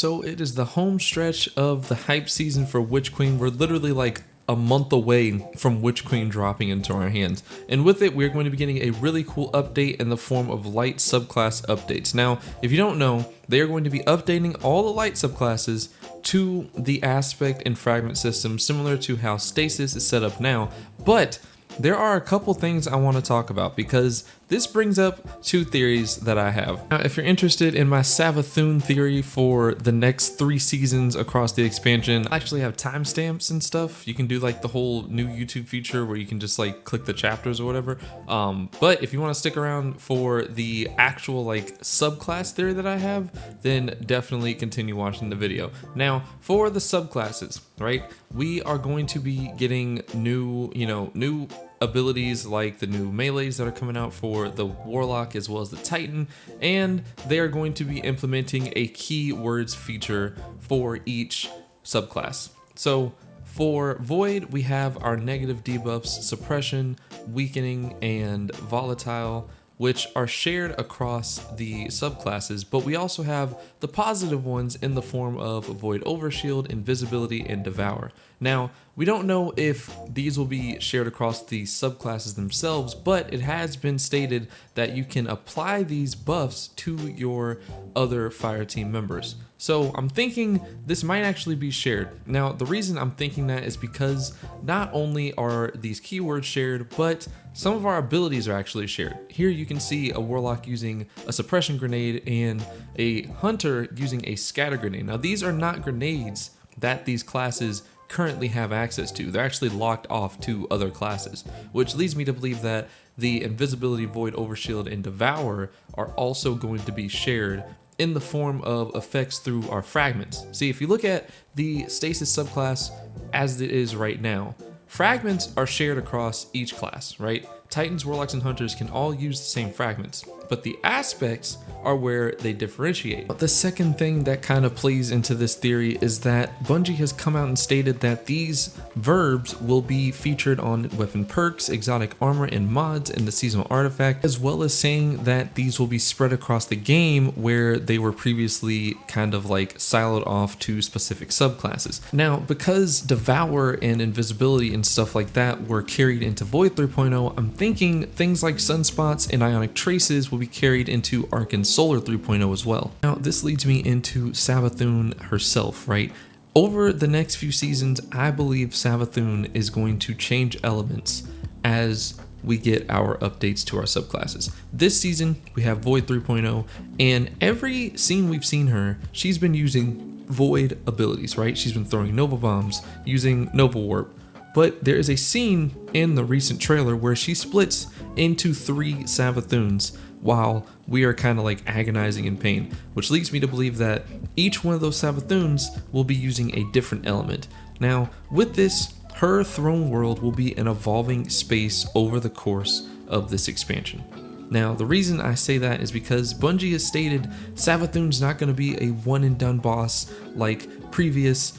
So it is the home stretch of the hype season for Witch Queen. We're literally like a month away from Witch Queen dropping into our hands. And with it, we're going to be getting a really cool update in the form of light subclass updates. Now, if you don't know, they are going to be updating all the light subclasses to the aspect and fragment system, similar to how stasis is set up now. But there are a couple things I want to talk about because this brings up two theories that I have. Now, if you're interested in my Savathun theory for the next 3 seasons across the expansion, I actually have timestamps and stuff. You can do like the whole new YouTube feature where you can just like click the chapters or whatever. But if you want to stick around for the actual like subclass theory that I have, then definitely continue watching the video. Now, for the subclasses, right? We are going to be getting new abilities like the new melees that are coming out for the Warlock as well as the Titan, and they are going to be implementing a keywords feature for each subclass. So for Void, we have our negative debuffs, suppression, weakening, and volatile, which are shared across the subclasses, but we also have the positive ones in the form of Void Overshield, Invisibility, and Devour. Now, we don't know if these will be shared across the subclasses themselves, but it has been stated that you can apply these buffs to your other fire team members. So I'm thinking this might actually be shared. Now, the reason I'm thinking that is because not only are these keywords shared, but some of our abilities are actually shared. Here you can see a Warlock using a suppression grenade and a Hunter using a scatter grenade. Now, these are not grenades that these classes currently have access to. They're actually locked off to other classes, which leads me to believe that the Invisibility, Void Overshield, and Devour are also going to be shared in the form of effects through our fragments. See, if you look at the stasis subclass as it is right now, fragments are shared across each class, right? Titans, Warlocks, and Hunters can all use the same fragments, but the aspects are where they differentiate. But the second thing that kind of plays into this theory is that Bungie has come out and stated that these verbs will be featured on weapon perks, exotic armor, and mods in the seasonal artifact, as well as saying that these will be spread across the game where they were previously kind of like siloed off to specific subclasses. Now, because Devour and Invisibility and stuff like that were carried into Void 3.0, I'm thinking things like Sunspots and Ionic Traces will be carried into Arc and Solar 3.0 as well. Now, this leads me into Savathun herself, right? Over the next few seasons, I believe Savathun is going to change elements as we get our updates to our subclasses. This season, we have Void 3.0, and every scene we've seen her, she's been using Void abilities, right? She's been throwing Nova Bombs, using Nova Warp. But there is a scene in the recent trailer where she splits into 3 Savathuns while we are kind of like agonizing in pain, which leads me to believe that each one of those Savathuns will be using a different element. Now, with this, her throne world will be an evolving space over the course of this expansion. Now, the reason I say that is because Bungie has stated Savathun's not going to be a one and done boss like previous,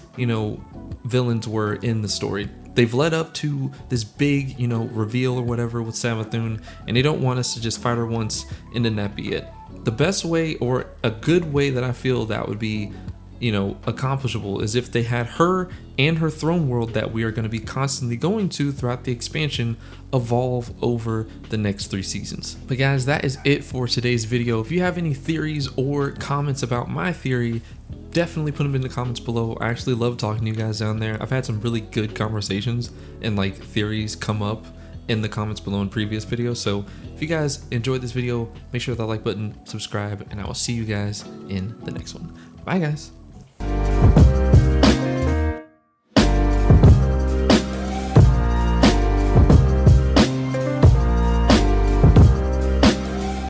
villains were in the story. They've led up to this big, reveal or whatever with Savathun, and they don't want us to just fight her once and then that be it. The best way, or a good way that I feel that would be, accomplishable is if they had her and her throne world that we are going to be constantly going to throughout the expansion evolve over the next 3 seasons. But guys, that is it for today's video. If you have any theories or comments about my theory, definitely put them in the comments below. I actually love talking to you guys down there. I've had some really good conversations and like theories come up in the comments below in previous videos. So if you guys enjoyed this video, make sure to hit that like button, subscribe, and I will see you guys in the next one. Bye guys.